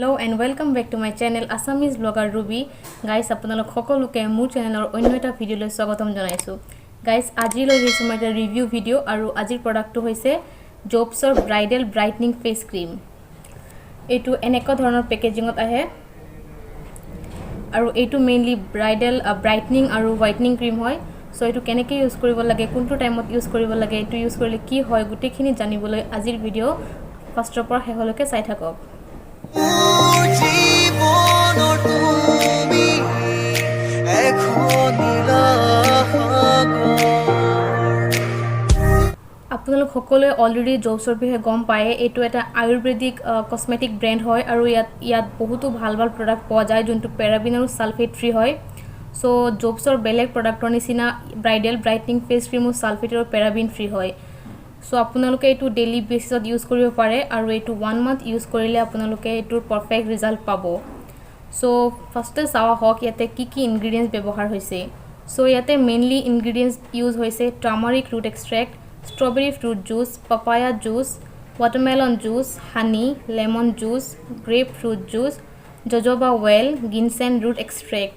Hello and welcome back to my channel Assamese blogger Ruby. Guys, আপোনালোক সকলোকে মোৰ চেনেলৰ অন্য এটা ভিডিঅলৈ স্বাগতম জনাইছো. Guys, আজি লৈ আহিছো মই এটা ৰিভিউ ভিডিঅ আৰু আজিৰ প্ৰডাক্টটো হৈছে জবছৰ ব্ৰাইডেল ব্ৰাইটনিং ফেস ক্ৰীম. এইটো এনেকা ধৰণৰ পেকেজিংত আহে আৰু এইটো মেইনলি ব্ৰাইডেল ব্ৰাইটনিং আৰু হোৱাইটনিং ক্ৰীম হয়. সো এইটো কেনেকৈ ইউজ কৰিব লাগে, কোনটো টাইমত ইউজ কৰিব লাগে, এইটো ইউজ কৰিলে কি হয়, গোটেইখিনি জানিবলৈ আজিৰ ভিডিঅ ফাৰ্ষ্টৰ পৰা শেষলৈকে চাই থাকক. আপোনালোক সকলোৱে অলৰেডি জবছৰ বিষয়ে গম পায়. এইটো এটা আয়ুৰ্বেদিক কসমেটিক ব্ৰেণ্ড হয় আৰু ইয়াত বহুতো ভাল প্ৰডাক্ট পোৱা যায় যোনটো পেৰাবিন আৰু সালফেট ফ্ৰী হয়. সো জবছৰ বেলেগ প্ৰডাক্টৰ নিচিনা ব্ৰাইডেল ব্ৰাইটনিং ফেস ক্ৰীমো সালফেট আৰু পেৰাবিন ফ্ৰী হয়. সো আপোনালোকে এইটো ডেইলি বেচিছত ইউজ কৰিব পাৰে আৰু এইটো 1 মান্থ ইউজ কৰিলে আপোনালোকে এইটোৰ পাৰফেক্ট ৰিজাল্ট পাব. সো ফাৰ্ষ্টে চাৱা হওক ইয়াতে কি ইনগ্ৰেডিয়েন্টছ ব্যৱহাৰ হৈছে. সো ইয়াতে মেইনলি ইনগ্ৰেডিয়েন্টছ ইউজ হৈছে turmeric root extract, strawberry fruit juice, papaya juice, watermelon juice, honey, lemon juice, grapefruit juice, jojoba oil, ginseng root extract.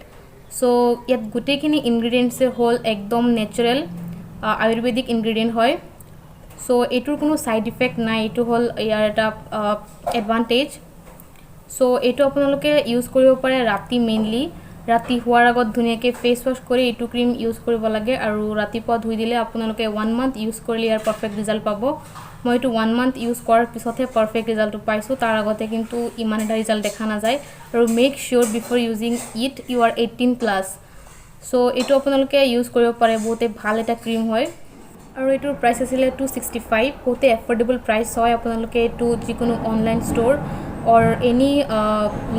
So yat gutekini ingredients whole ekdom natural ayurvedic ingredient hoy. So etur kono side effect nai, etu hol yar eta advantage. So etu apnaloke use koribo pare rati mainly ৰাতি হোৱাৰ আগত ধুনিয়াকৈ face wash কৰি এইটো cream use কৰিব লাগে আৰু ৰাতিপুৱা ধুই দিলে আপোনালোকে 1 মান্থ ইউজ কৰিলে ইয়াৰ পাৰফেক্ট ৰিজাল্ট পাব. মই এইটো 1 মান্থ ইউজ কৰাৰ পিছতহে পাৰফেক্ট ৰিজাল্টটো পাইছোঁ, তাৰ আগতে কিন্তু ইমান এটা ৰিজাল্ট দেখা নাযায়. আৰু make sure before using it you are 18+. So এইটো আপোনালোকে ইউজ কৰিব পাৰে, বহুতে ভাল এটা ক্ৰীম হয় আৰু এইটোৰ প্ৰাইচ আছিলে 265. বহুতে এফৰ্ডেবল প্ৰাইচ হয়. আপোনালোকে এইটো যিকোনো online store or any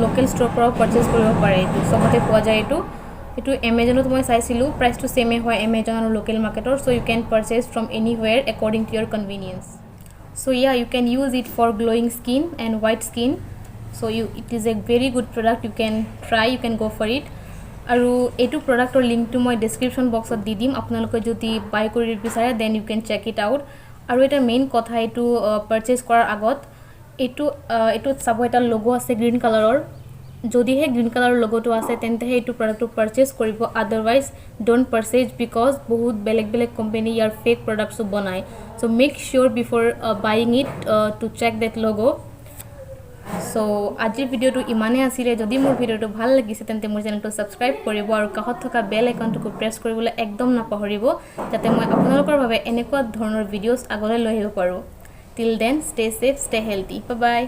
local store পৰা purchase কৰিব পাৰে. এইটো সবতে পোৱা যায়. এইটো Amazonত মই চাইছিলো, প্ৰাইচটো সেমে হয় Amazon আৰু লোকেল মাৰ্কেটৰ. so you can purchase from anywhere according to your convenience. So yeah, you can use it for glowing skin and white skin. So it is a very good product. You can try, you can go for it. আৰু এইটো প্ৰডাক্টৰ লিংকটো মই description বক্সত দি দিম. আপোনালোকে যদি বাই কৰিব বিচাৰে then you can check it out. আৰু এটা মেইন কথা, এইটো purchase কৰাৰ আগত এইটো চাব এটা লোগো আছে গ্ৰীন কালাৰৰ. যদিহে গ্ৰীন কালাৰৰ লোগোটো আছে তেন্তেহে এইটো প্ৰডাক্টটো পাৰচেজ কৰিব, আদাৰৱাইজ ডোন্ট পাৰচেজ বিকজ বহুত বেলেগ কোম্পানী ইয়াৰ ফেক প্ৰডাক্টছো বনায়. So make sure before buying it to check that logo. So আজিৰ ভিডিঅ'টো ইমানেই আছিলে. যদি মোৰ ভিডিঅ'টো ভাল লাগিছে তেন্তে মোৰ চেনেলটো ছাবস্ক্ৰাইব কৰিব আৰু কাষত থকা বেল আইকনটো প্ৰেছ কৰিবলৈ একদম নাপাহৰিব, যাতে মই আপোনালোকৰ বাবে এনেকুৱা ধৰণৰ ভিডিঅ'ছ আগলৈ লৈ আহিব পাৰোঁ. Till then, stay safe, stay healthy. Bye-bye.